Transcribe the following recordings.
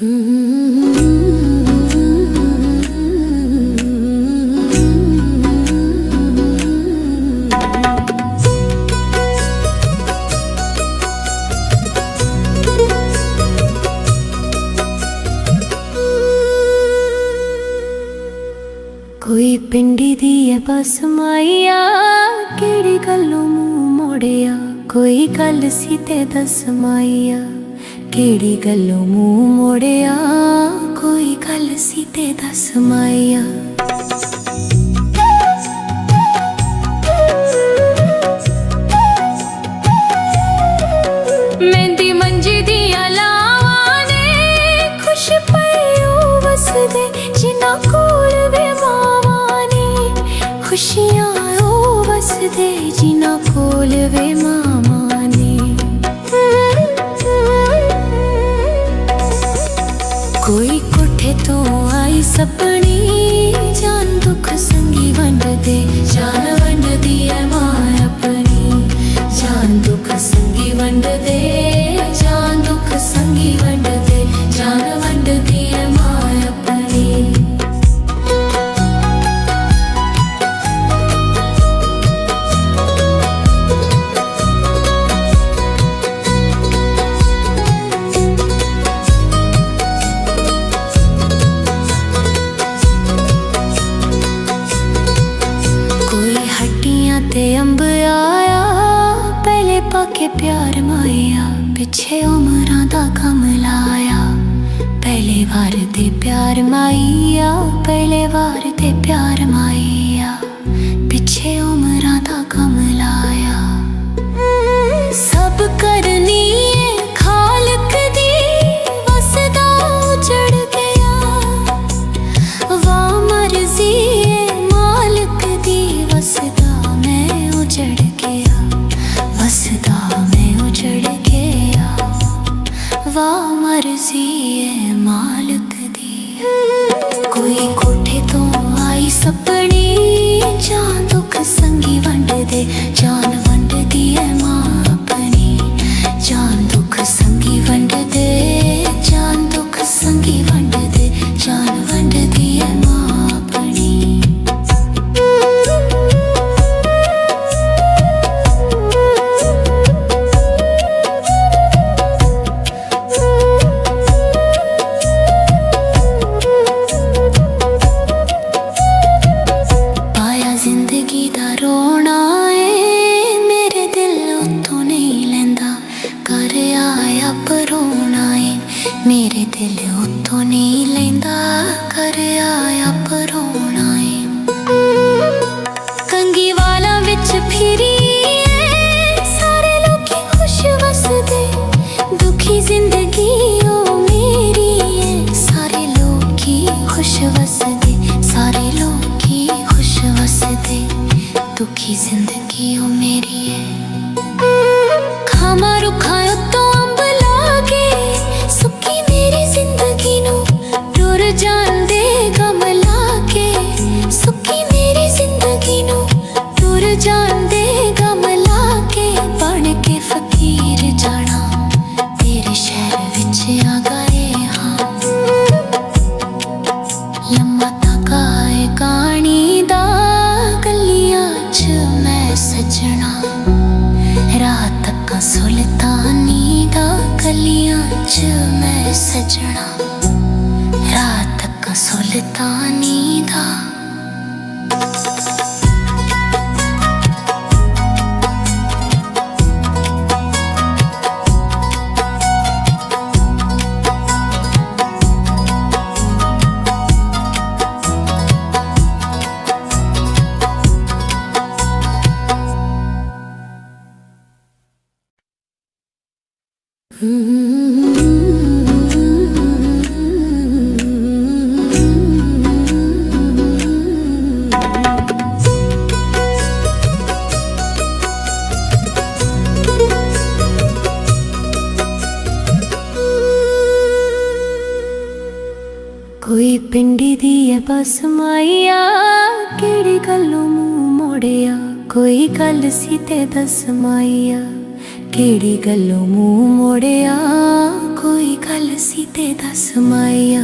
कोई पिंडी दी है बस माइया केड़ी गल्लों मूंह मोड़िया। कोई गल सी ते दस माइया केड़ी गल्लों मूंह मोड़िया। कोई गल सी ते दस माइया। मेहंदी मंजी दिया लावां ने खुश पयो वसदे जिन्ना कोल वे मावां ने। खुशियां ओ वसदे जिन्ना कोल वे मावां ने। कोई कोठे तो आई सपनी जान दुख संगी वंड दे। जान वंड दी है मां अपनी जान दुख संगी वंड दे। जान दुख संगी वंड दे जान वंड दी है मां अपनी। ते अंब आया पहले पाके प्यार माया। पिछे उमरां दा कम लाया पहले वार ते प्यार माइया। पहले वार ते प्यार माइया पिछे उमरां दा कम लाया। सब करनी है खालक दी वसदा उजड़ गया। वाह मर्जी है मालिक दी वसदा उजड़ गया। वसदा मैं उजड़ गया। वाह मर्जी है मालिक दी। कोई कोठे तो आई सपनी जान दुख संगी वंड दे। जान वंड दी है मां अपनी जान दुख संगी वंड दे। जान दुख संगी वंड दे जान वंड दी है मां अपनी। मेरे दिल उतों नहीं लेंदा कर आया परोना है। कंगी वाला विच फिरी सारे लोग खुश वसदे। दुखी जिंदगी ओ मेरी है सारे लोग खुश वसदे। सारे लोग खुश वसदे दुखी जिंदगी ओ मेरी है। खामा रुखा तो अंब लागे सुखी मेरी जिंदगी नू टुर जांदे गम लाके। सुखी मेरी जिंदगी नू टुर जांदे गम लाके। बन के फकीर जाना तेरे शहर विच आ गए हाँ। लम्मा तका है कहानी दा गलियां च मैं सजना। रात तक सुल्तानी दा गलियां च मैं सजना। रात तक सुल्तानी दा। कोई पिंडी दी है बस माइया केड़ी गल्लों मूंह मोड़िया। कोई गल सी ते दस माइया केड़ी गल्लों मूंह मोड़िया। कोई गल सी ते दस माइया।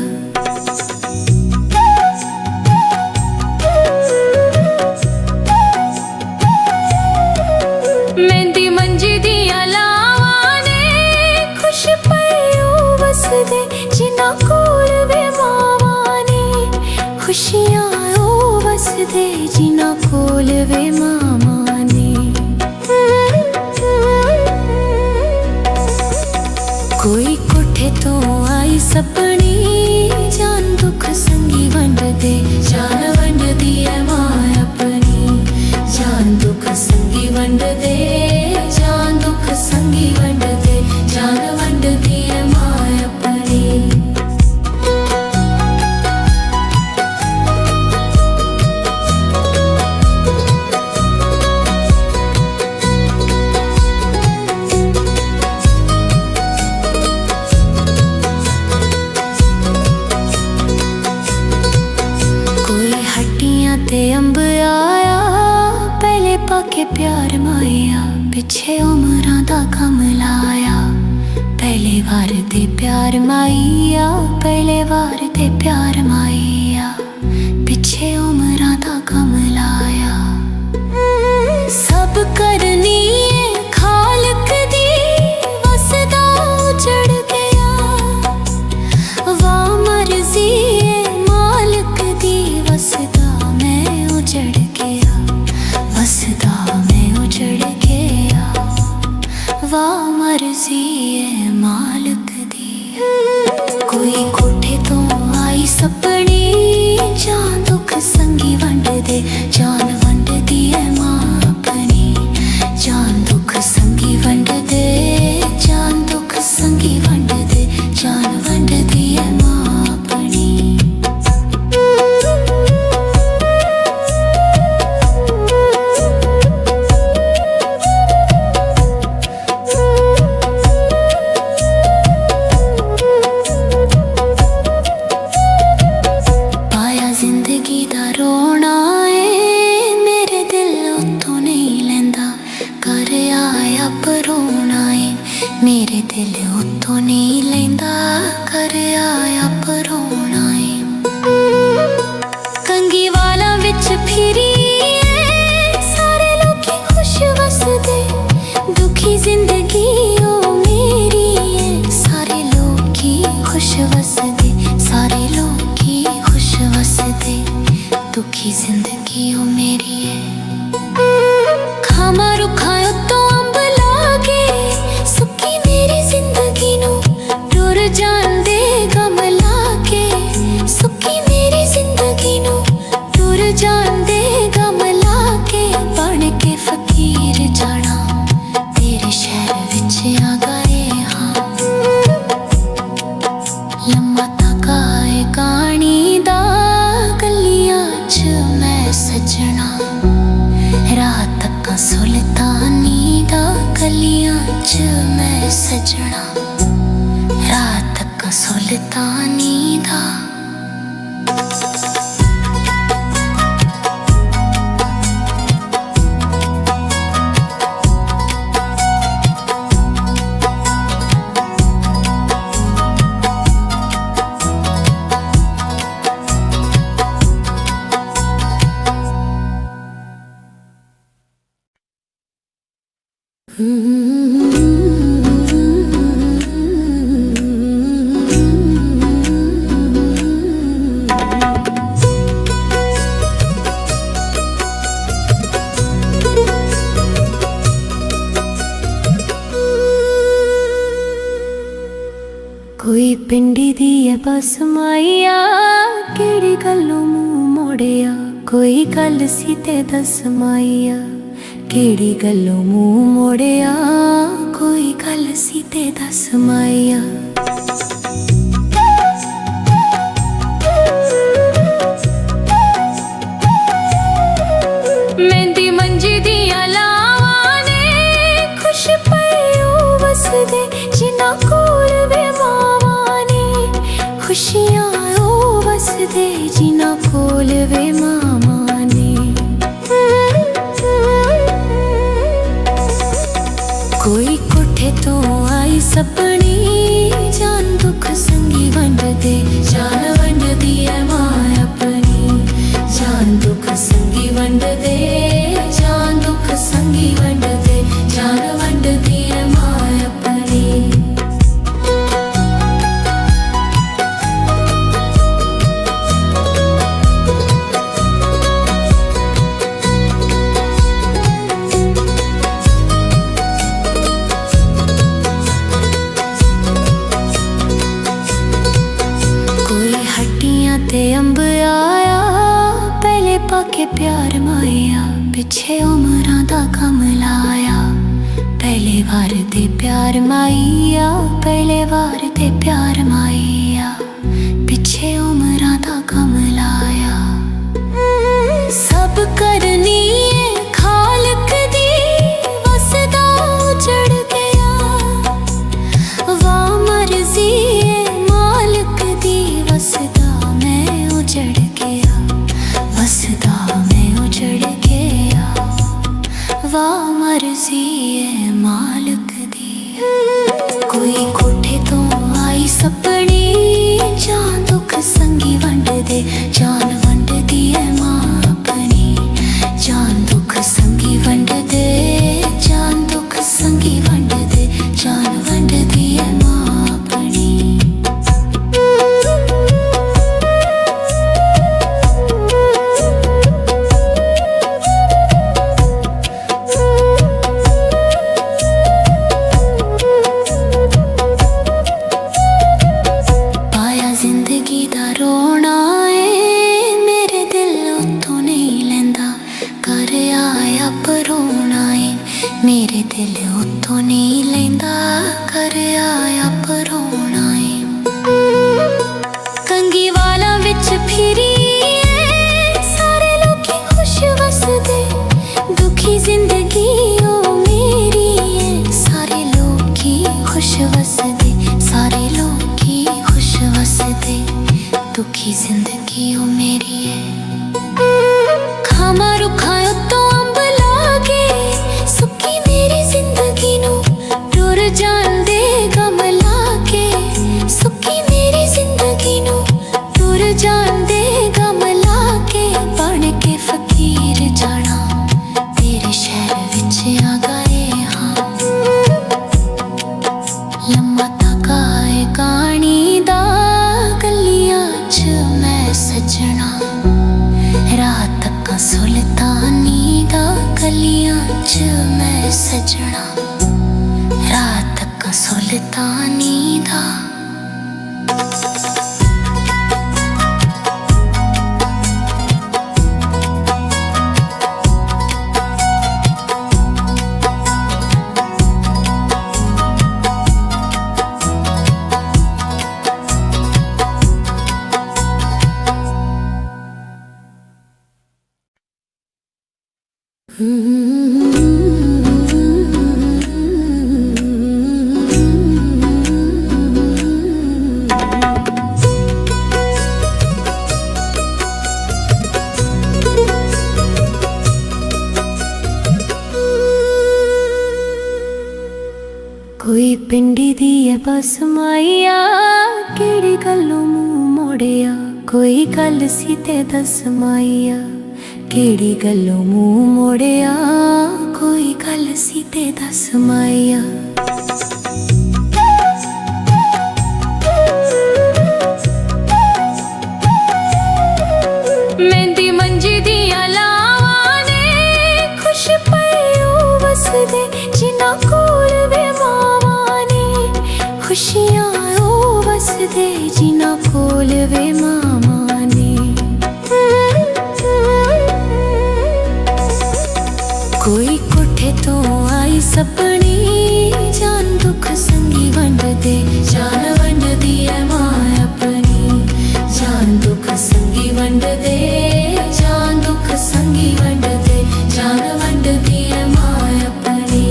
मेहंदी मंजी दिया लावां ने खुश पयो वसदे जिन्ना कोल वे मावां ने खुशियां ओ वसदे जिन्ना कोल वे मावां ने। कोई कोठे तो आई सपनी जान दुख संगी वंड दे जान वंड दी है मां अपनी जान दुख संगी वंड दे जान दुख संगी वंड दे जान वंड दी है मां अपनी। ते अंब आया पहले पाके प्यार माया पिछे उमरां दा कम लाया पहले वार दे प्यार माइया पहले वार दे प्यार माइया पिछे उमरां दा कम लाया। सब करनी है खालक दी वसदा उजड़ गया वाह मर्जी है मालिक दी वसदा उजड़ गया वसदा मैं उजड़ गया वाह मर्जी है मालिक दी। कोई कोठे तो आई सपनी जान दुख संगी वंड दे जान वंड दी है मां अपनी जान दुख संगी वंड दे जान दुख संगी वंड दे जान वंड दी है मां अपनी। मेरे दिल उतों नहीं लेंदा कर आया परोना कंगी वाला विच फिरी सारे लोग खुश वसदे दुखी जिंदगी ओ मेरी है सारे लोग खुश वसदे सारे लोग खुश वसदे दुखी जिंदगी ओ मेरी है। खामा रुखा तो अंब लागे सुखी मेरी जिंदगी नू टुर जांदे गम लाके सुखी मेरी जिंदगी नू टुर जांदे गम लाके बन के फकीर जाना तेरे शहर विच आ गए हाँ। लम्मा तका है कहानी दा गलियां च मैं सजना रात तक सुल्तानी दा गलियां च मैं सजना रात तक सुल्तानी दा। कोई पिंडी दी है बस माइया केड़ी गल्लों मुंह मोड़िया कोई गल सी ते दस माइया केड़ी गल्लों मुंह मोड़िया कोई गल सी ते दस माइया। मेहंदी मंजी दिया लावां ने खुश पयो वसदे जिन्ना कोल वे मावां ने खुशियां ओ वसदे जिन्ना कोल वे मावां ने। कोई कोठे तो आई सपनी प्यार माया पिछे उमरां दा कम लाया पहले वार ते प्यार माया पहले वार ते प्यार माया पिछे उमरां दा कम लाया सब करनी है खालक दी वसदा उजड़ गया वाह मर्जी है मालिक दी वसदा मैं उजड़ गया वसदा मैं उजड़ गया वाह मर्जी है मालिक दी कोई कोठे तो आई सपनी जान दुख संगी वंड दे जान वंड दी है मां अपनी जान दुख संगी वंड दे जान दुख संगी वंड दे जान वंड दी है मां अपनी पाया जिंदगी दा रोना है मेरे दिल उतों नहीं लेंदा कर आया परोना है मेरे दिल उतों नहीं लेंदा कर आया परोना है कंगी वाला विच फिरी सारे लोकी खुश वसदे दुखी जिंदगी ओ मेरी है सारे लोकी खुश वसदे सारे लोकी खुश वसदे दुखी जिंदगी ओ मेरी है खामा रुखा उत्तों अंब लागे सुखी मेरी जिंदगी नू टुर जांदे गम लागे सुखी मेरी जिंदगी नू टुर जांदे गम लागे बन के फकीर जाना तेरे शहर विच आ गए हाँ लम्मा तका है कहानी दा गलियां च मैं सजना रात तक सुल्तानी दा गलियां च मैं सजना रात तक सुल्तानी दा कोई पिंडी दी है बस माइया केड़ी गल्लों मुंह मोड़िया कोई गल सी ते दस माइया केड़ी गल्लों मुंह मोड़िया कोई गल सी ते दस माइया मेहंदी मंजी दिया लावां ने खुश पयो वसदे जिन्ना कोल वे मावां ने खुशियां ओ वसदे जिन्ना कोल वे मावां ने कोई कोठे तो आई सपनी जान दुख संगी वंड दे जान वंड दी है मां अपनी जान दुख संगी वंड दे जान दुख संगी वंड दे जान वंड दी है मां अपनी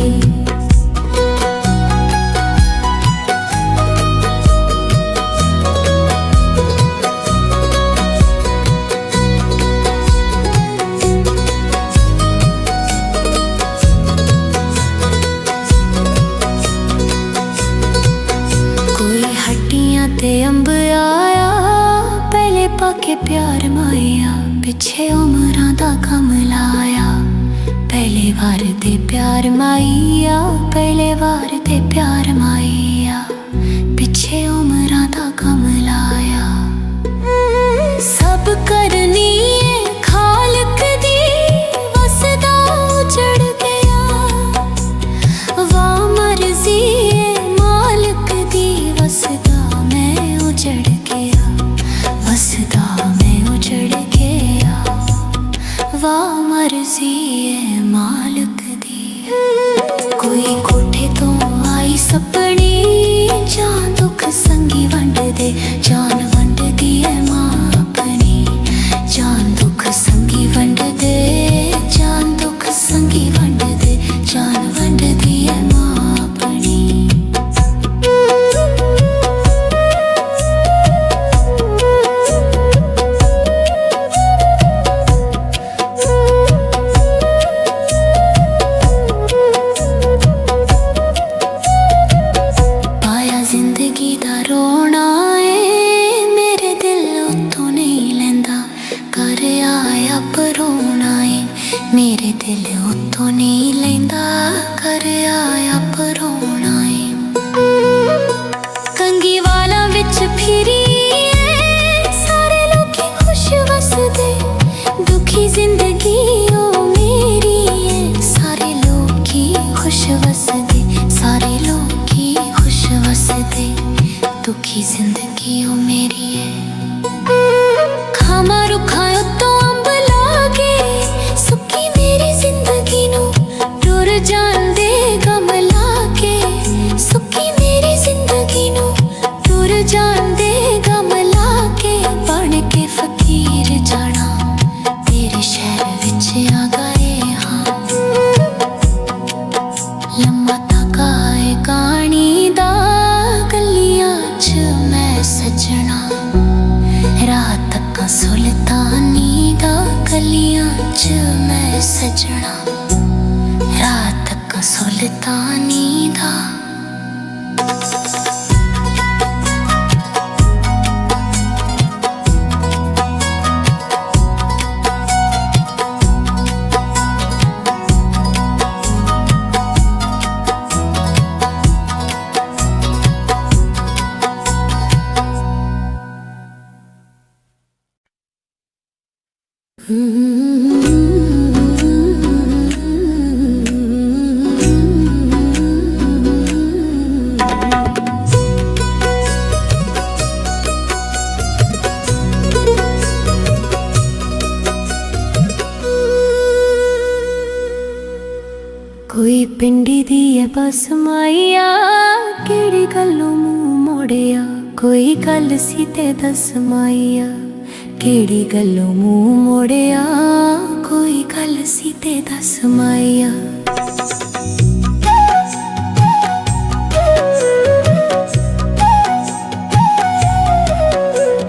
ते अंब आया पहले पाके प्यार माया पिछे उमरां दा कम लाया पहले वार ते प्यार माया पहले वार ते प्यार माया पिछे उमरां दा कम लाया सब करनी है खालक दी वसदा उजड़ गया वाह मर्जी है मालिक दी वसदा उजड़ गया वसदा मैं उजड़ गया वाह वंड दे जान वंड दी है मां अपनी जान दुख संगी वंड दे जान दुख संगी वंड दे जान वंड दी है मां अपनी मेरे दिल उतों नहीं लेंदा कर आया परोना कंगी वाला विच फिरी सारे लोग खुश वसदे दुखी जिंदगी ओ मेरी है सारे लोग खुश वसदे सारे लोग खुश वसदे दुखी जिंदगी ओ मेरी है खामा रुखा तो अंब लागे सुखी मेरी जिंदगी नू टुर जांदे गम लाके सुखी मेरी जिंदगी नू टुर जांदे गम लाके बन के फकीर जाना तेरे शहर विच आ गए हाँ लम्मा तका है कहानी दा गलियां च मैं सजना रात तक सुल्तानी दा गलियां च मैं सजना रात तक सुल्तानी दा कोई पिंडी दी है बस माइया केड़ी गल्लों मुंह मोड़िया कोई गल सी ते दस माइया केड़ी गल्लों मुंह मोड़िया कोई गल सी ते दस माइया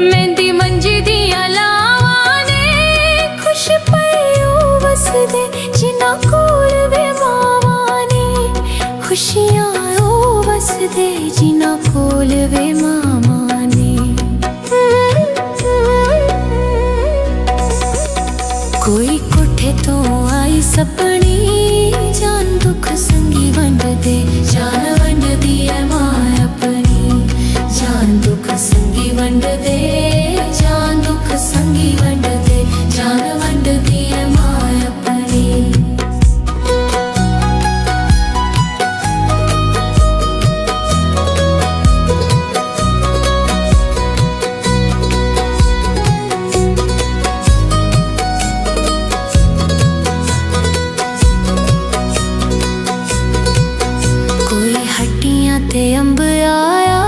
मेहंदी मंजी दिया लावां ने खुश पयो वसदे जिन्ना कोल वे मावां ने खुशियां ओ वसदे जिन्ना कोल वे मावां ने कोई कोठे तो आई सपनी जान दुख संगी वंड दे जान वंड दी है मां अपनी जान दुख संगी वंड दे जान दुख संगी वंड दे जान वंड दी है मां अपनी ते अंब आया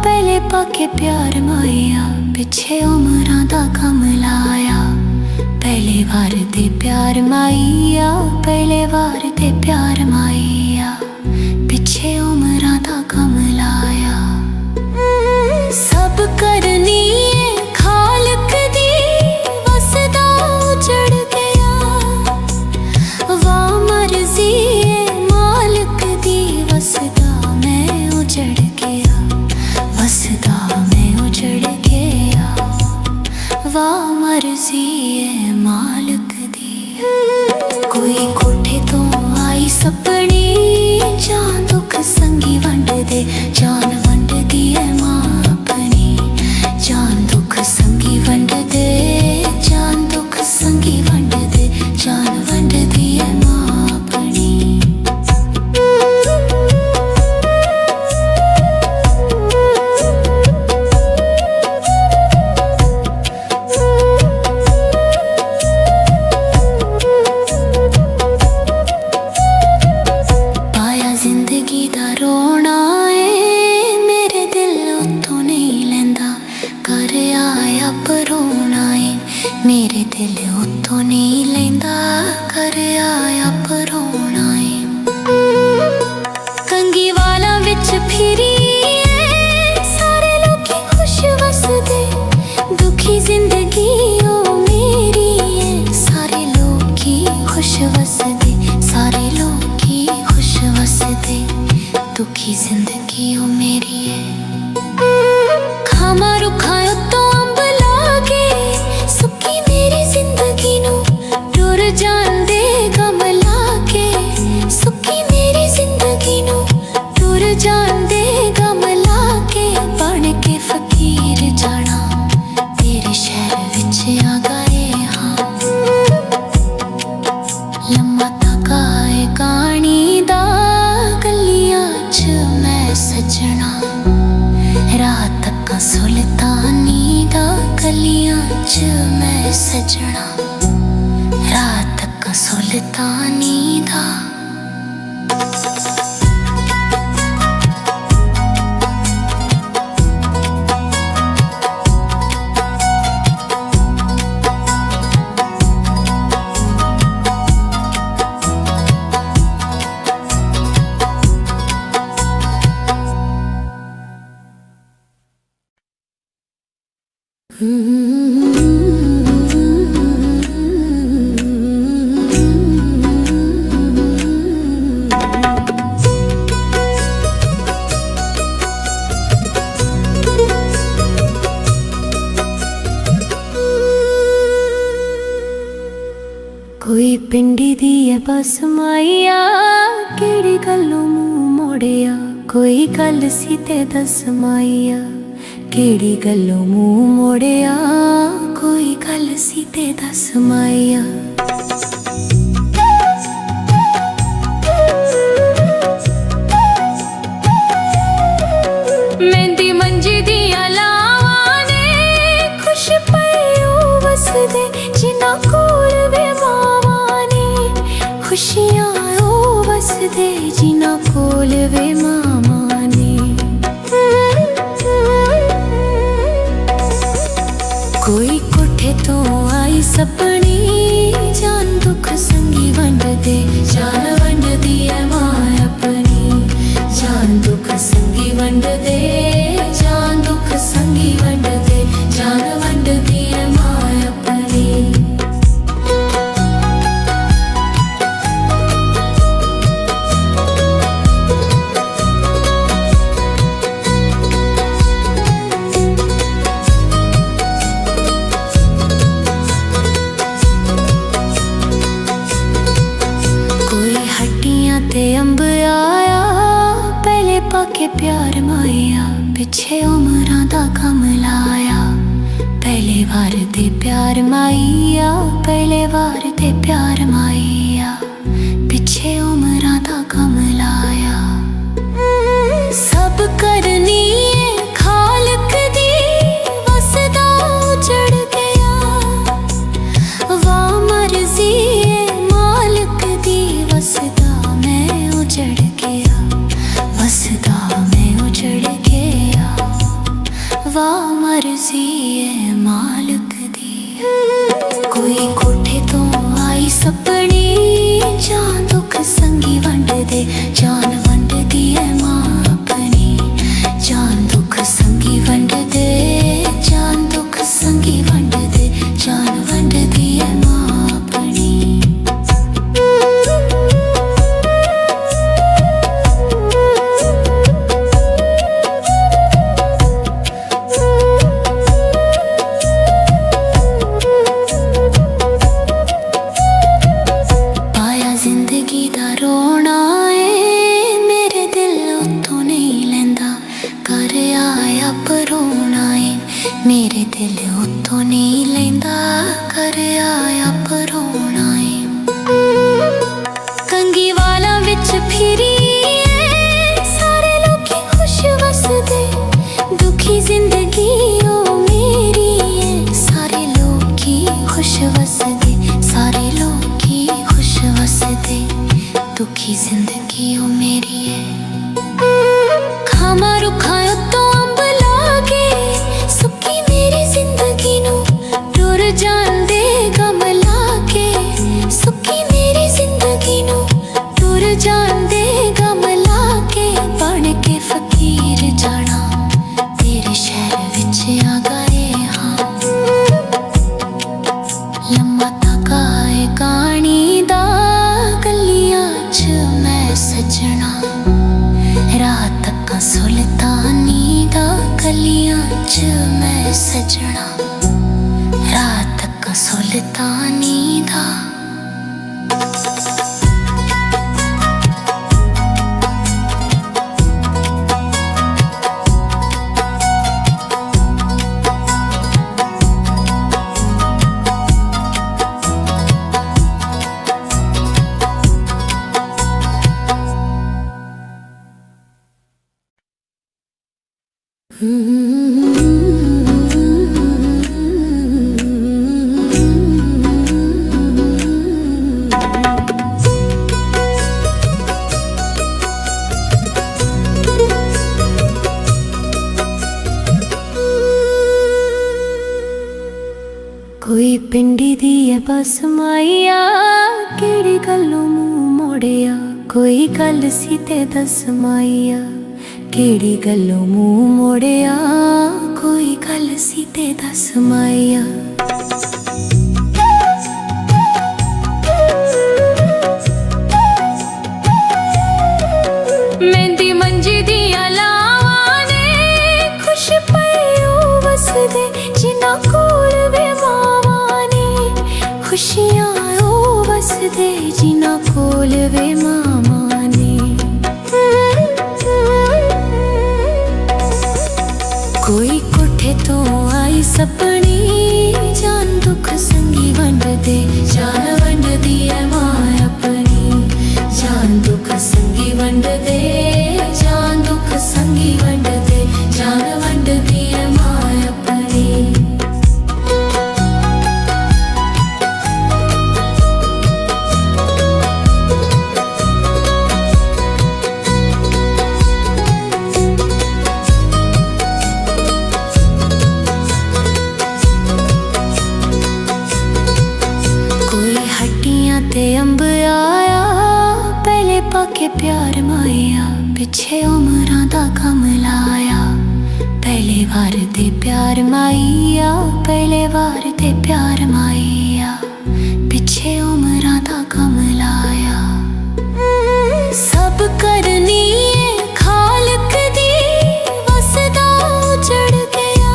पहले पाके प्यार माया पिछे उमरां दा कम लाया पहले वार ते प्यार माइया पहले वार ते प्यार माइया पिछे उमरां दा कम लाया सब करनी है खालक दी वसदा उजड़ गया वाह मर्जी है मालिक दी वसदा उजड़ गया वसदा मैं उजड़ गया वाह मर्जी है मालिक दी कोई कोठे तो आई सपनी जान दुख संगी वंड दे जान वंड दी है मां अपनी जान दुख संगी वंड दे जान दुख संगी वंड दे जान वंड दी है मां अपनी परोना है, मेरे दिल उतों नहीं लेंदा, कर आया परोना है। कंगी वाला विच फिरी सारे लोकी खुश वसदे, दुखी जिंदगी ओ मेरी है, सारे लोकी खुश वसदे, सारे लोकी खुश वसदे, दुखी जिंदगी ओ मेरी है। खामा रुखा उत्तों अंब लागे, सुकी मेरी जिंदगी नू टुर जांदे गम लाके, सुकी मेरी जिंदगी नू टुर जांदे गम लाके, बन के फकीर जाना तेरे शहर विच आ गए हाँ। लम्मा तका है कहानी दा गलियां च मैं सजना, रात तक सुल्तानी दा गलियां च मैं सजना, रात तक सुल्तानी दा। कोई पिंडी दी है बस माइया, केड़ी गल्लों मुंह मोड़िया, कोई गल सी ते दस माइया, केड़ी गल्लों मुंह मोड़िया, कोई गल सी ते दस माइया। मेहंदी मंजी दिया लावां ने खुश पयो वसदे, जिन्ना कोल वे मावां ने खुशियां ओ वसदे, जिन्ना कोल वे मावां ने। कोई कोठे तो आई सपनी, जान दुख संगी वंड दे, जान वंड दी है मां अपनी, जान दुख संगी वंड दे, जान दुख संगी वंड दे, जान वंड दी है मां अपनी। ते अंब आया पहले पाके प्यार माया, पिछे उमरां दा कम लाया, पहले वार दे प्यार माइया, पहले वार दे प्यार माइया, पिछे उमरां दा कम लाया। सब करनी है खालक दी, वसदा उजड़ गया, वाह मर्जी है मालिक दी, वसदा उजड़ गया, वसदा मैं उजड़ गया, वाह मर्जी है मालिक दी। कोई कोठे तो आई सपनी, जान दुख संगी वंड दे, जान वंड दी है मां अपनी, जान दुख संगी वंड दे, जान दुख संगी वंड दे, जान वंड दी है मां अपनी। मेरे दिल उतों नहीं लेंदा, कर आया परोना है। कंगी वाला विच फिरी सारे लोकी खुश वसदे, दुखी जिंदगी ओ मेरी है, सारे लोकी खुश वसदे, सारे लोकी खुश वसदे, दुखी जिंदगी ओ मेरी है। खामा रुखा उत्तों अंब लागे, सुकी मेरी जिंदगी आ गए हाँ। लम्मा तका है कहानी दा गलियां च मैं सजना, रात तक सुल्तानी दा गलियां च मैं सजना, रात तक सुल्तानी दा। कोई पिंडी दी है बस माइया, केड़ी गल्लों मुंह मोड़िया, कोई गल सी ते दस माइया, केड़ी गल्लों मुंह मोड़िया, कोई गल सी ते दस माइया। मेहंदी मंजी दिया लावां ने खुश पयो वसदे, जिन्ना कोल वे मावां ने खुशियां ओ वसदे, जिन्ना कोल वे मावां ने। कोई कोठे तो आई सपनी, जान दुख संगी वंड दे, जान वंड दी है मां अपनी, जान दुख संगी वंड दे, जान दुख संगी वंड दे, जान वंड दी है मां अपनी। ते अंब आया पहले पाके प्यार माया, पिछे उमरां दा कम लाया, पहले वार दे प्यार माइया, पहले वार दे प्यार माइया, पिछे उमरां दा कम लाया। सब करनी है खालक दी, वसदा उजड़ गया,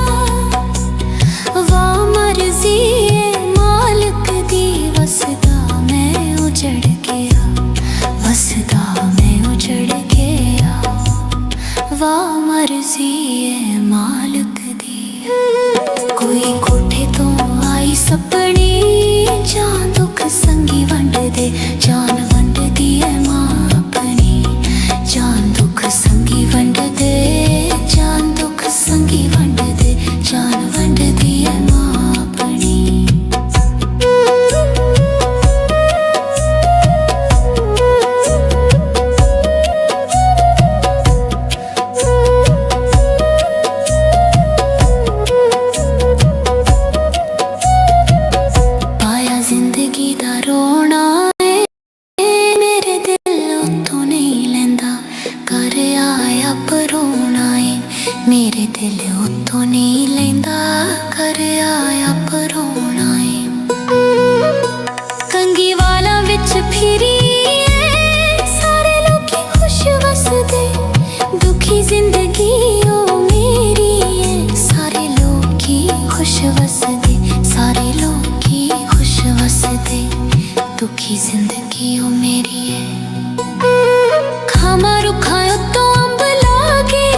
वाह मर्जी है मालिक दी, वसदा उजड़ गया, वसदा मैं उजड़ गया, वाह मर्जी है मालिक दी। कोई कोठे तो आई सपनी, जान दुख संगी वंड दे, जान वंड दी है मां अपनी, जान दुख संगी वंड दे, जान दुख संगी वंड दे, जान वंड दी है मां अपनी। मेरे दिल उतों नहीं लेंदा, कर आया परोना है। कंगी वाला विच फिरी सारे लोग खुश वसदे, दुखी जिंदगी ओ मेरी है, सारे लोग खुश वसदे, सारे लोग खुश वसदे, दुखी जिंदगी ओ मेरी है। खामा रुखा तो अंब लागे,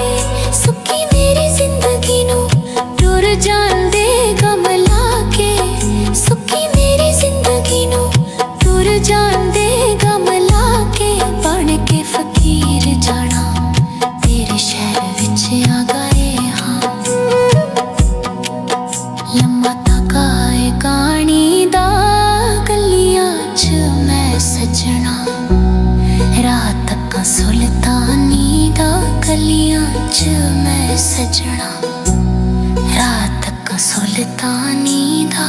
सुखी मेरी जिंदगी नू टुर जांदे गम लाके, सुखी मेरी जिंदगी नू टुर जांदे गम लाके, बन के फकीर जाना तेरे शहर विच आ गए हाँ। लम्मा तका है कहानी दा गलियां च मैं सजना, रात तक सुल्तानी दा गलियां च मैं सजना, रात तक सुल्तानी दा।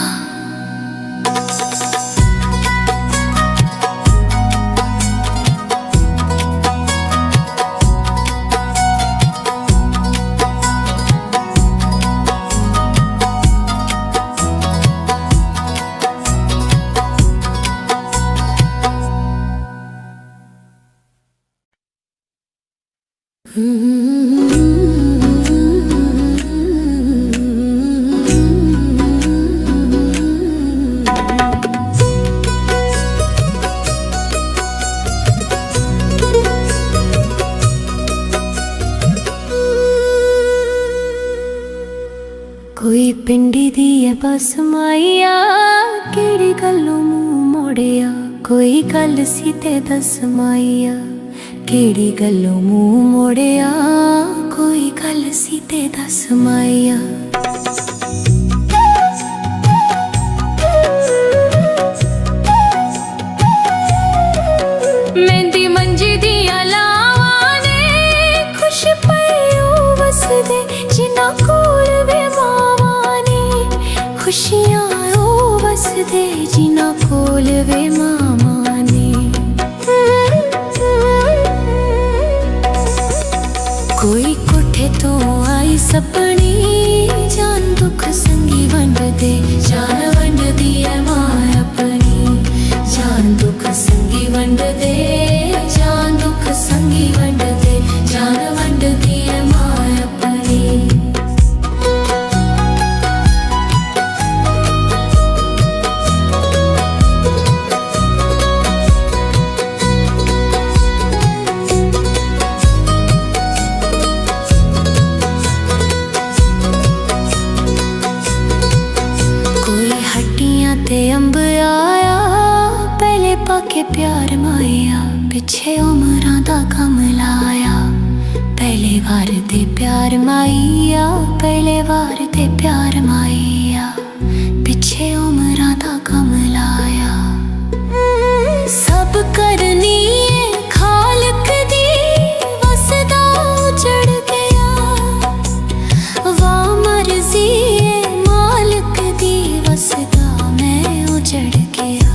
कोई पिंडी दी है बस माइया, केड़ी गल्लों मुंह मोड़िया। कोई गल सी ते दस माइया, केड़ी गल्लों मुंह मोड़िया। कोई गल सी ते दस माइया। मेहंदी मंजी दिया लावां ने, खुश पयो वसदे जिन्ना कोल वे मावां ने। खुशियां ओ वसदे जिन्ना कोल वे मावां ने। कोई कोठे तो आई सपनी, जान दुख संगी वंड दे। जान वंड दी है मां अपनी, जान दुख संगी वंड दे। जान दुख संगी वंड दे, जान वंड दी है मां अपनी। ते अंब आया पहले पाके प्यार माया, पिछे उमरां दा कम लाया। पहले वार ते प्यार माइया, पहले वार ते प्यार माइया। पिछे उमरां दा कम लाया। सब करनी है खालक दी, वसदा उजड़ गया। वाह मर्जी है मालिक दी, वसदा उजड़ गया।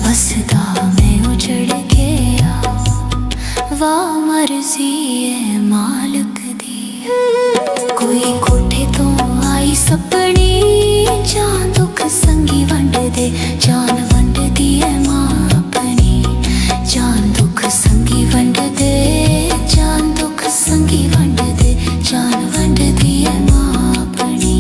वसदा मैं उजड़ गया। वाह मर्जी है मालिक दी। कोई कोठे तो आई सपनी, जान दुख संगी वंड दे। जान वंड दी है मां अपनी, जान दुख संगी वंड दे। जान दुख संगी वंड दे, जान वंड दी है मां अपनी।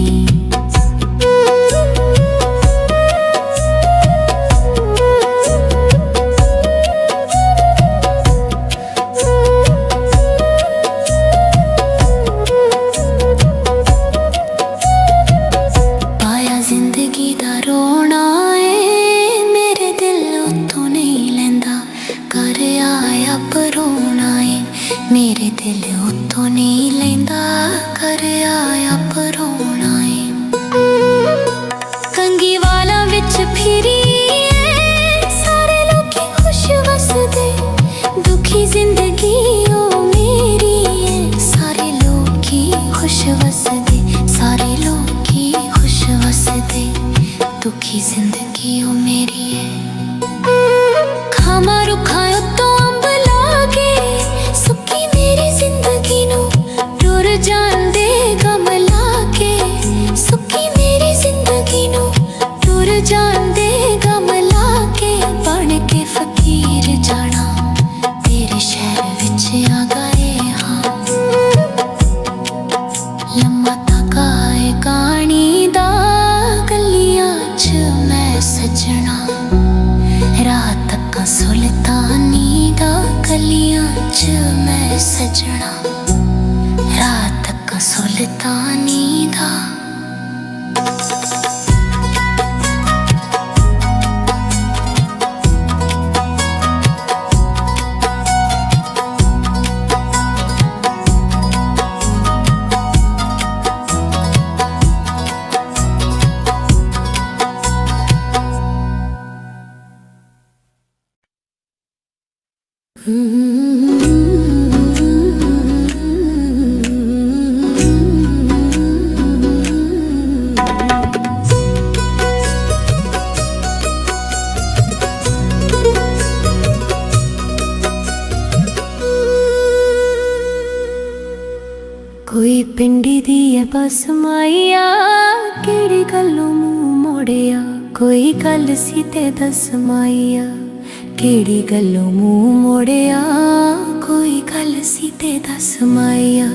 मेरे दिल उतों नहीं लेंदा, कर आया परोना है। कंगी वाला विच फिरी सारे लोग खुश वसदे। दुखी जिंदगी ओ मेरी है, सारे लोग खुश वसदे। सारे लोग खुश वसदे। दुखी जिंदगी ओ मेरी है। खामा रुखा तो अंब लागे, सुखी मेरी जिंदगी नू टुर जांदे गम लाके। सुखी मेरी जिंदगी नू टुर जांदे गम लाके। बन के फकीर जाना तेरे शहर विच आ गए हाँ। लम्मा तका है कहानी दा, गलियां च मैं सजना। रात तक सुल्तानी दा, गलियां च मैं सजना। रात तक सुल्तानी दा। कोई पिंडी दी है बस माइया, केड़ी गल्लों मुंह मोड़िया। कोई गल सी ते दस माइया, केड़ी गल्लों मुंह मोड़िया। कोई गल सी ते दस माइया।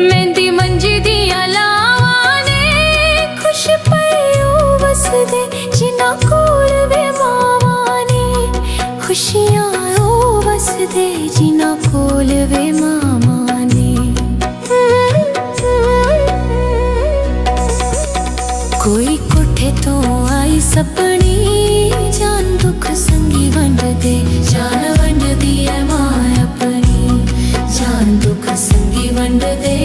मेहंदी मंजी दिया लावां ने, खुश पयो वसदे जिन्ना कोल वे मावां ने। खुशियां ओ वसदे जिन्हां कोल वे मावां ने। कोई कोठे तो आई सपनी जान दुख संगी वंड दे, जान वंड दी है मां अपनी, जान दुख संगी वंड दे,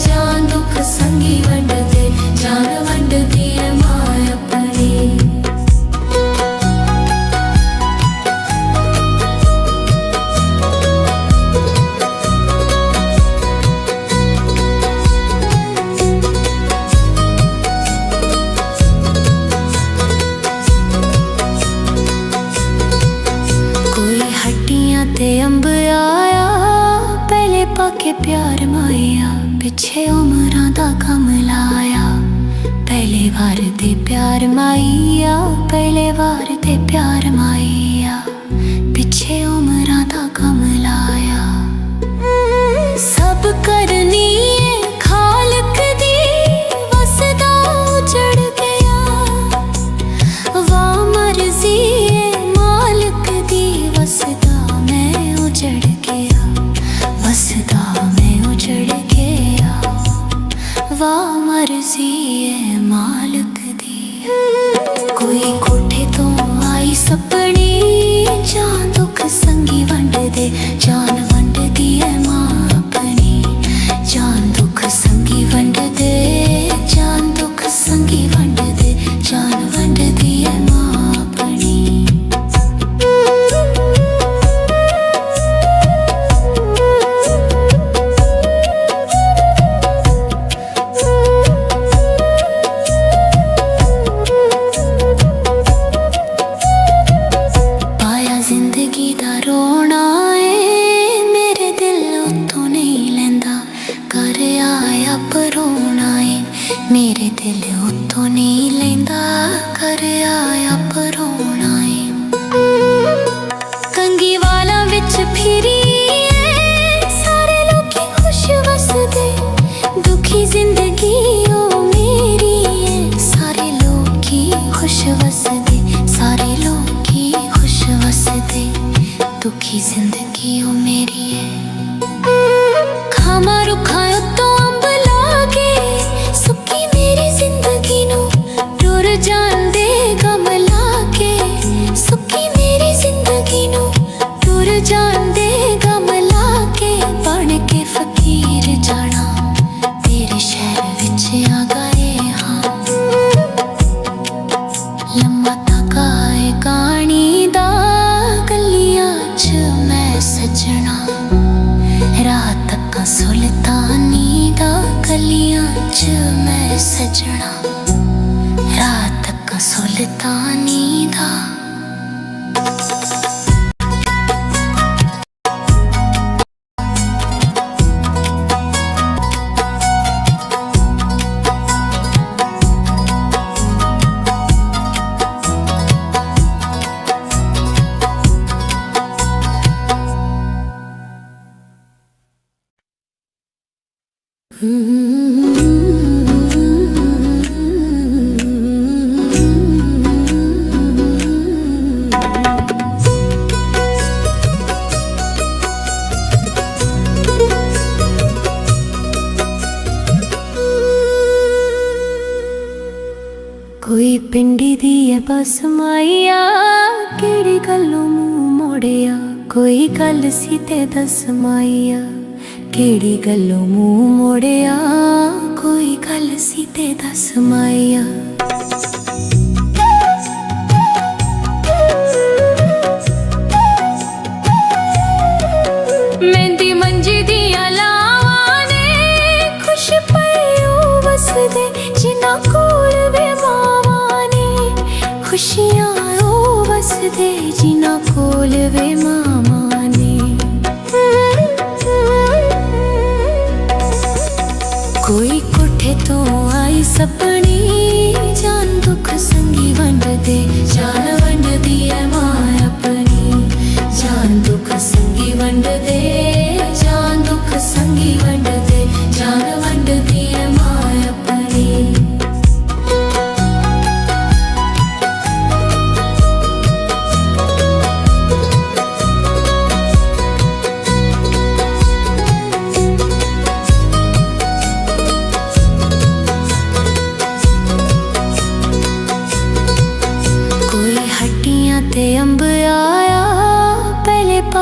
जान दुख संगी वंड दे, जान वंड दी है मां अपनी। ते अंब आया पहले पाके प्यार माया, पिछे उमरां दा कम लाया, पहले वार ते प्यार माइया, पहले वार ते प्यार माइया, पिछे उमरां दा कम लाया। सब करनी है खालक दी वसदा उजड़ गया, वाह मर्जी है मालिक दी वसदा उजड़ गया, वसदा मैं उजड़ गया, वाह मर्जी है मालिक दी। कोई कोठे तो आई सपनी जान दुख संगी वंड दे, जान वंड दी है मां अपनी, जान दुख संगी वंड दे, जान दुख संगी वंड दे, जान वंड दी है मां अपनी। मेरे दिल उतों नहीं लेंदा कर आया परोना है। कंगी वाला विच फिरी सारे लोकी खुश वसदे, दुखी जिंदगी ओ मेरी है, सारे लोकी खुश वसदे, सारे लोकी खुश वसदे, दुखी जिंदगी ओ मेरी है। खामा रुखा उतों अंब लागे सुकी मेरी जिंदगी नू टुर जांदे गम लाके, सुकी मेरी जिंदगी नू टुर जांदे गम लाके, बन के फकीर जाना तेरे शहर विच आ गए हाँ। लम्मा तका है कहानी दा गलियां च मैं सजना, रात तक सुल्तानी दा गलियां च मैं सजना, रात तक सुल्तानी दा। कोई पिंडी दी है बस माइया, केड़ी गल्लों मुंह मोड़िया, कोई गल सी ते दस माइया, केड़ी गल्लों मुंह मोड़िया, कोई गल सी ते दस माइया। मेहंदी मंजी दिया लावां ने खुश पयो वसदे, जिन्हां कोल वे मावां ने, खुशियां ओ वसदे जिन्हां कोल वे मावां ने। कोई कोठे तो आई सपनी जान दुख संगी वंड दे, जान वंड दी है मां अपनी, जान दुख संगी वंड दे, जान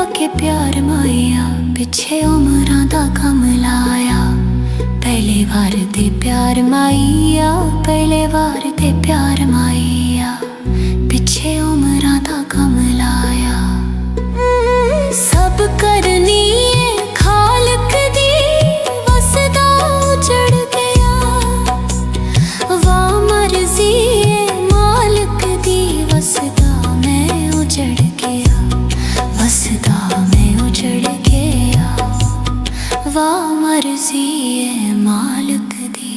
पाके प्यार माया, पिछे उमरां दा कम लाया। पहले वार दे प्यार माया, पहले वार दे प्यार माया, पिछे उमरां दा कम लाया। सब करनी है खालक दी, वसदा उजड़ गया। वाह मर्जी है मालिक दी, वसदा मैं उजड़ गया, वसदा मैं उजड़ गया। वाह मर्जी है मालिक दी।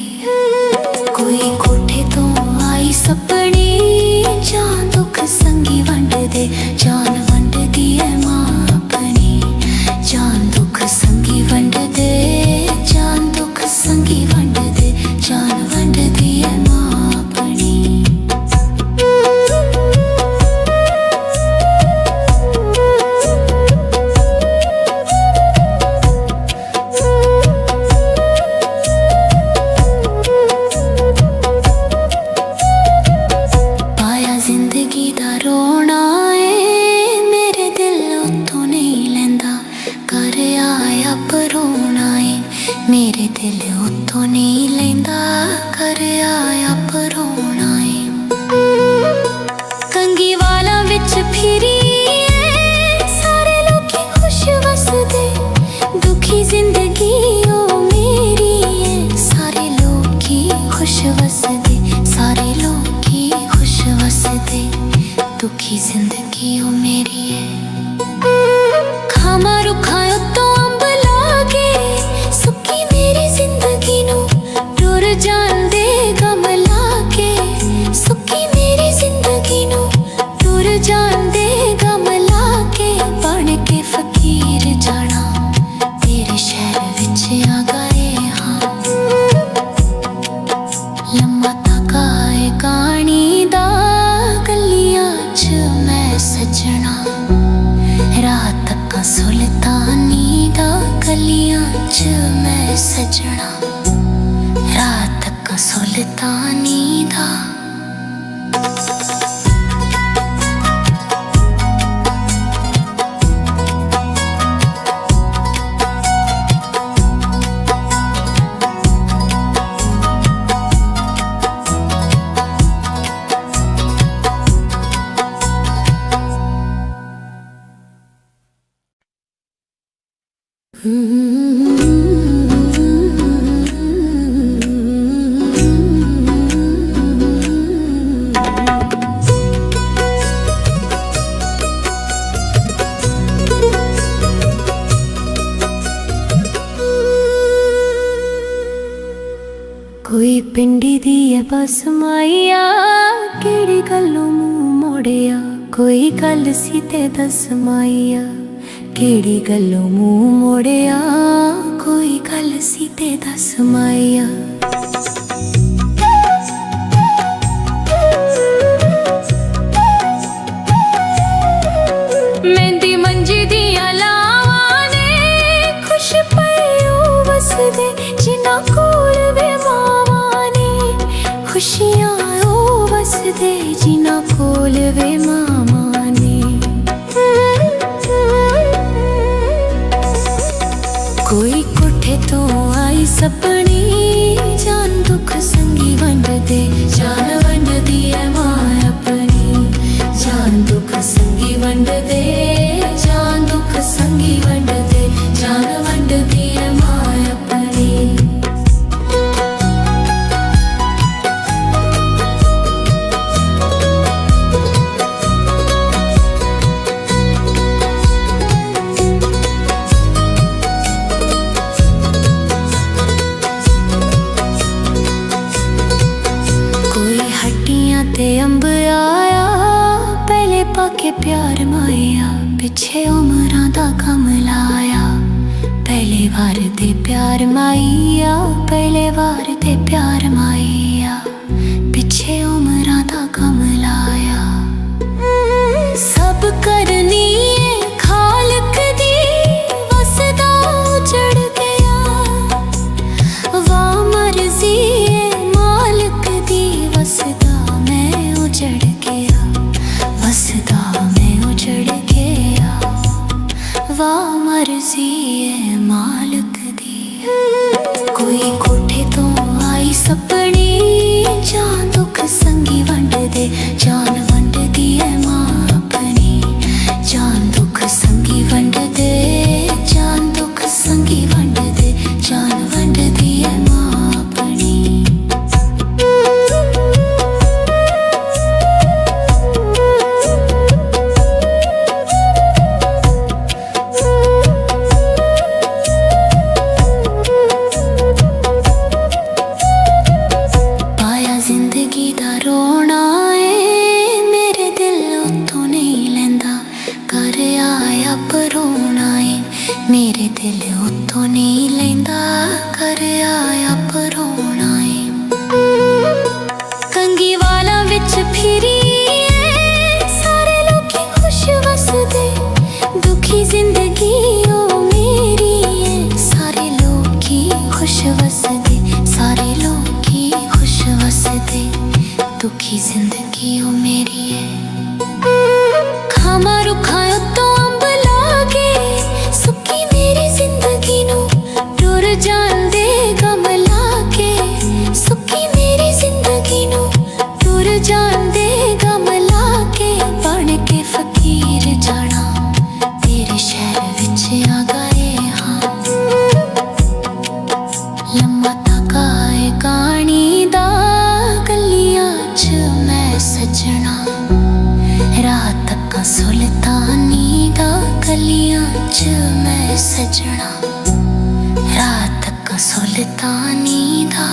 कोई कोठे तो आई सपनी, जान दुख संगी वंड दे, जान वंड दी है मां अपनी। जान दुख संगी वंड दे, जान दुख संगी वंड दे, जान वंड दी है मां अपनी। पाया जिंदगी दा रोना है, मेरे दिल उत्तों नहीं लैंदा। कर आया परोना है, मेरे दिल उत्तों नहीं लैंदा। कर आया परोना है। कंगी वाला विच फिरी है, सारे लोकी खुश वसदे। दुखी जिंदगी ओ मेरी है, सारे लोकी खुश वसदे, सारे लोकी खुश वसदे। दुखी जिंदगी ओ मेरी है। खामा रुखा उत्तों अंब लागे, सुकी मेरी जिंदगी नू टुर जांदे गम लागे। सुकी मेरी जिंदगी नू टुर जांदे गम लागे। बन के फकीर जाना तेरे शहर विच आ गए हाँ। लम्मा तका है कहानी दा, गलियां च मैं सजना। रात तक सुल्तानी दा, गलियां च मैं सजना। रात तक सुल्तानी दा। कोई पिंडी दी है बस माइया, केड़ी गल्लों मुंह मोड़िया। कोई गल सी ते दस माइया, केड़ी गल्लों मुंह मोड़िया। कोई गल सी ते दस माइया। मेहंदी मंजी दियां लावां ने, खुश पईओ वसदे जिन्हां कोल वे मावां ने। खुशियां ओ वसदे जिन्हां कोल वे मावां ने। कोई कोठे तो आई सपनी, जान दुख संगी वंड दे, जान वंड दी है मां अपनी। जान दुख संगी वंड दे, जान दुख संगी वंड दे, जान वंड दी है मां अपनी। ते अंब आया, पहले पाके प्यार माया, पिछे उमरां दा कम लाया। पहले वार दे प्यार माया, पहले वार दे प्यार माया, पिछे उमरां दा कम लाया। सब करनी है खालक दी, वसदा उजड़ गया। वाह मर्जी है मालिक दी, वसदा उजड़ गया, वसदा मैं उजड़ गया। वाह मर्जी है मालिक दी। कोई कोठे तो आई सपनी, जान दुख संगी वंड दे, जान वंड दी है मां अपनी। जान दुख संगी वंड दे, जान दुख संगी वंड दे, जान वंड दी है मां अपनी। मेरे दिल उतों नहीं लेंदा, कर आया परोना है। कंगी वाला विच फिरी सारे लोकी खुश वसदे, दुखी जिंदगी ओ मेरी है। सारे लोकी खुश वसदे, सारे लोकी खुश वसदे, दुखी जिंदगी ओ मेरी है। खामा रुखा तो अंब लागे, सुखी मेरी जिंदगी नू टुर जांदे गम लाके। सुखी मेरी जिंदगी नू टुर जांदे गम लाके। बन के फकीर जाना तेरे शहर विच आ गए हाँ। लम्मा तक आए कहानी दा गलियां च मैं सजना। रात तक सुल्तानी दा गलियां च मैं सजना। रात तक सुल्तानी दा।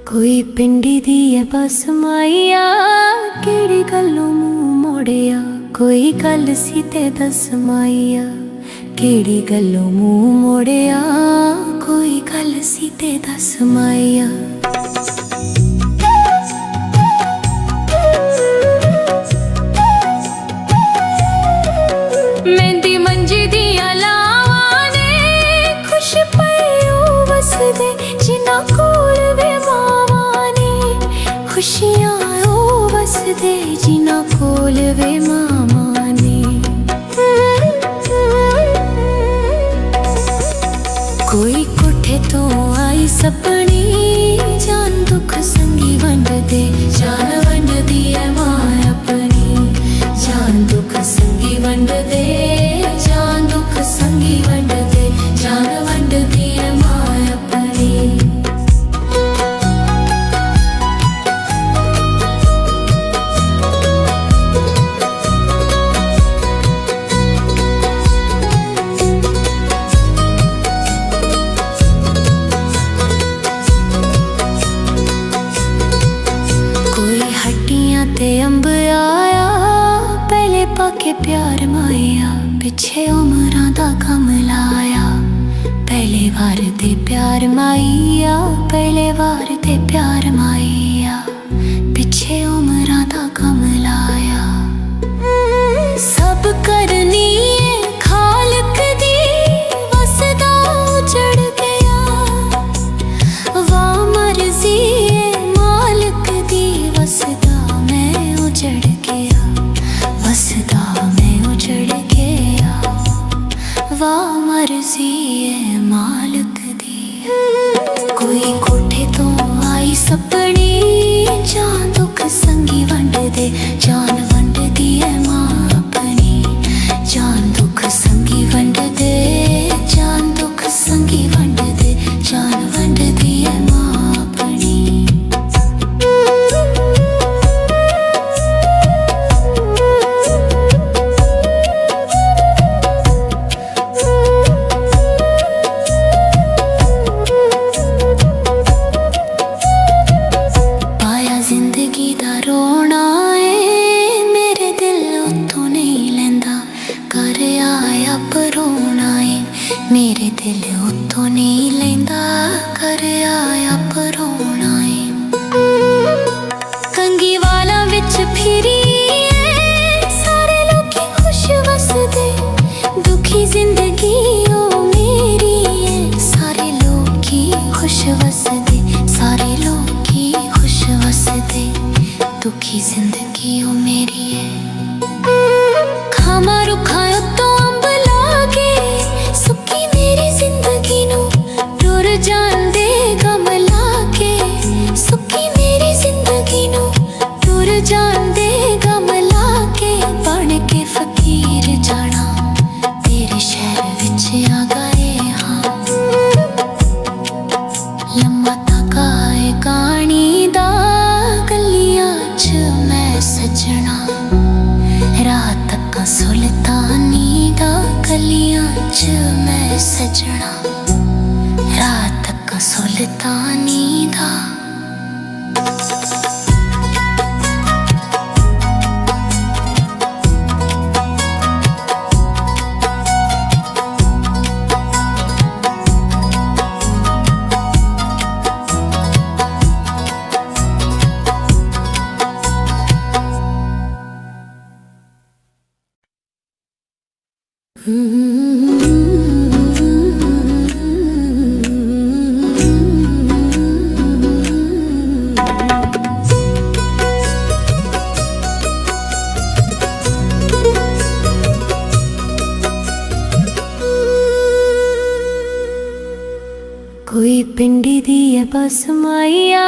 कोई पिंडी दी है बस माइया, केड़ी गल्लों मुंह मोड़िया। कोई गल सी ते दस माइया, केड़ी गल्लों मुंह मोड़िया। कोई गल सी ते दस माइया। मेहंदी मंजी दिया लावां ने, खुश पयो वसदे जिन्ना कोल वे मावां ने। खुशियां ओ वसदे जिन्ना कोल वे मावां ने। कोई कोठे तो आई सपनी, जान दुख संगी वंड दे, जान वंड दी है मां अपनी। जान दुख संगी वंड दे, जान दुख संगी वंड दे, जान वंड दी है मां अपनी। ते अंब आया पहले पाके प्यार माया। पिछे उमरां दा गम लाया, पहले वार ते प्यार माइया। पहले वार ते प्यार माइया, पिछे उमरां दा गम लाया। सब करनी है खालक दी, वसदा उजड़ गया। वाह मर्जी है मालिक दी, वसदा उजड़ गया। वसदा मैं उजड़ गया। वाह मर्जी है मालिक दी। कोई कोठे तो आई सपनी, जान दुख संगी वंड दे, जान वंड दी है मां अपनी। लैंदा कर आया परोना ए। कंगी वाला विच फिरी सारे लोकी खुश वसदे, दुखी जिंदगी ओ मेरी है। सारे लोकी खुश वसदे, सारे लोकी खुश वसदे, दुखी जिंदगी ओ मेरी है। खामा रुखा तो अंब लागे, सुखी मेरी जिंदगी नू टुर जांदे गम लागे। सुखी मेरी जिंदगी नू टुर जांदे गम लागे। बन के फकीर जाना तेरे शहर विच आ गए हाँ। लम्मा तका है कहानी दा गलियां च मैं सजना। रात तक सुल्तानी दा गलियां च मैं सजना। रात तक सुल्तानी दा। कोई पिंडी दी है बस माइया,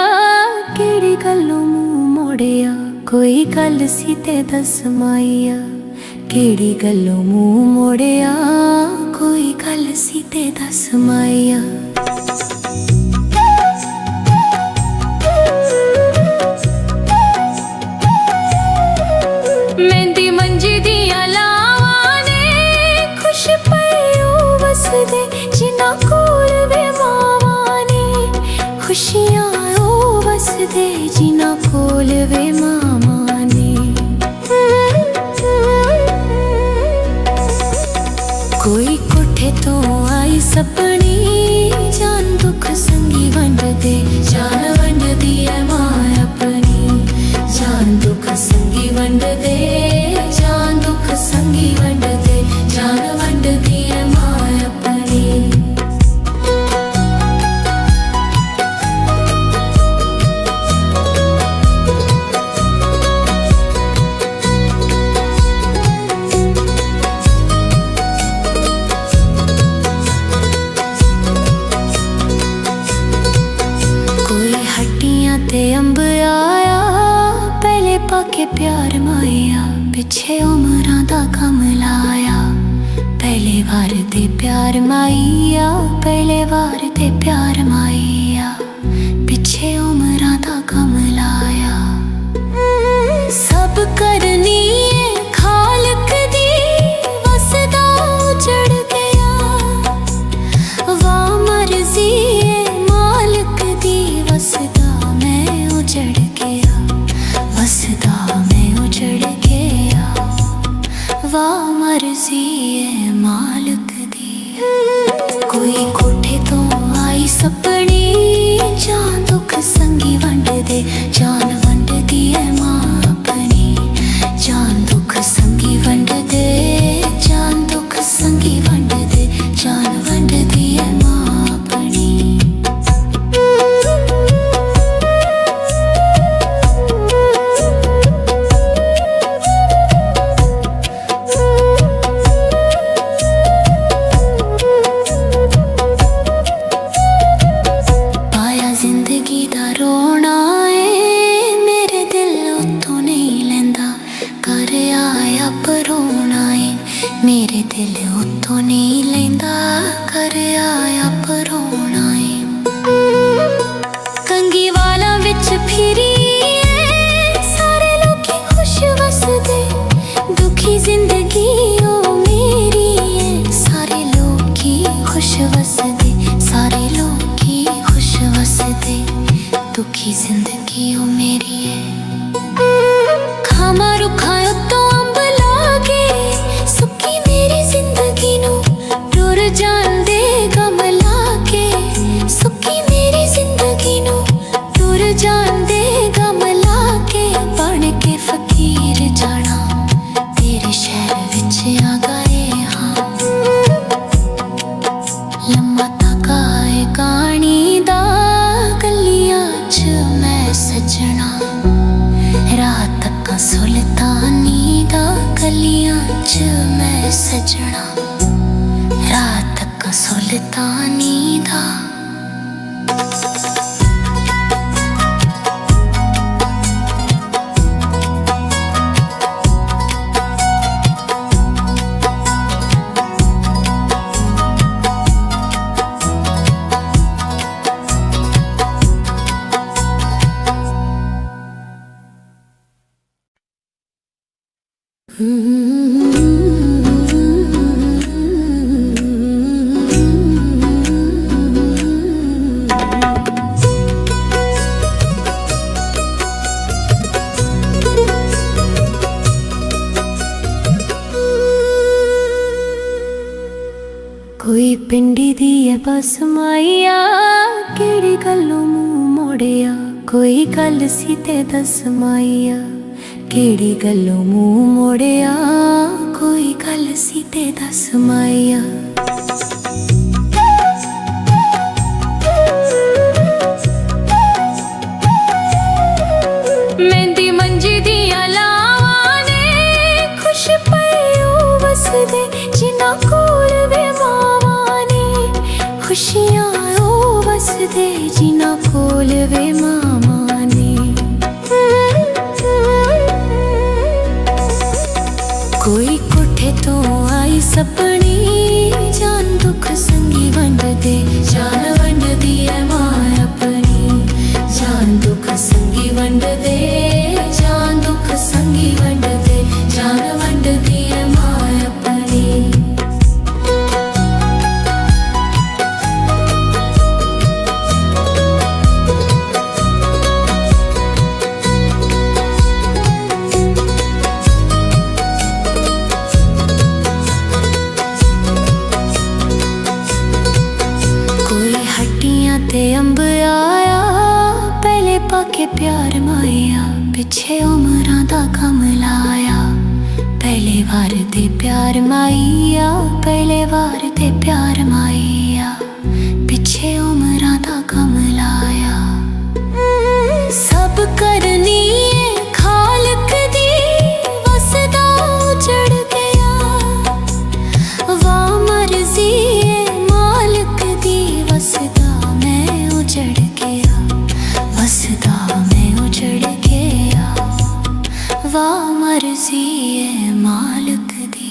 केड़ी गल्लों मुंह मोड़िया। कोई गल सी ते दस माइया, केड़ी गल्लों मुंह मोड़िया। कोई गल सी ते दस माइया। मेहंदी मंजी दियां लावां ने खुश पयो वसदे, जिन्हां कोल वे मावां ने खुशियां ओ वसदे, जिन्हां कोल वे मावां ने। कोई कोठे तो आई सपनी, जान दुख संगी वंड दे। जान वंड दी है मां अपनी, जान दुख संगी वंड दे। जान दुख संगी वंड दे, जान वंड दी है मां अपनी। ते अंब आया पहले पाके प्यार माया, पिछे उमरां दा कम लाया। पहले वार दे प्यार माइया, पहले वार दे प्यार माइया, पिछे उमरां दा कम लाया। सब करनी है खालक दी, वसदा उजड़ गया। वाह मर्जी है मालिक दी, वसदा उजड़ गया। वसदा मैं उजड़ गया। वाह मर्जी है मालिक दी। कोई कोठे तो आई सपनी, जान दुख संगी वंड दे। जान वंड दी है मां अपनी, जान दुख संगी वंड दे। जान दुख संगी वंड दे, जान वंड दी है मां अपनी। मेरे दिल उतो नहीं लेंदा कर आया परोना ए। कंगी वाला विच फिरी सारे लोकी खुश वसदे, दुखी जिंदगी ओ मेरी है। सारे लोकी खुश वसदे, सारे लोकी खुश वसदे, दुखी जिंदगी ओ मेरी है। खामा रुखा तो अंब लागे, सुखी मेरी जिंदगी नू टुर जांदे गम लागे। कहानी दा गलियां च मैं सजना, रात तक सुल्तानी दा गलियां च मैं सजना, रात तक सुल्तानी दा। कोई पिंडी दी है बस माइया, केड़ी गल्लों मुंह मोड़िया, कोई गल सी ते दस माइया, केड़ी गल्लों मुंह मोड़िया, कोई गल सी ते दस माइया। मेहंदी मंजी दियां लावां ने खुश पईओ वसदे, जिन्हां कोल वे मावां ने खुशियां ओ वसदे, जिन्हां कोल वे मावां ने। कोई कोठे तो आई सपनी, जान दुख संगी वंड दे, जान वंड दी है मां अपनी, जान दुख संगी वंड दे, जान दुख संगी वंड दे, जान वंड दी है मां अपनी। ते अंब आया पहले पाके प्यार माया, पिछे उमरां दा गम लाया, पहले वार दे प्यार माइया, पहले वार दे प्यार माइया, पिछे उमरां दा गम लाया। सब करनी है खालक दी, वसदा उजड़ गया, वाह मर्जी है मालिक दी, वसदा उजड़ गया, वसदा मैं उजड़ गया, वाह मर्जी है मालिक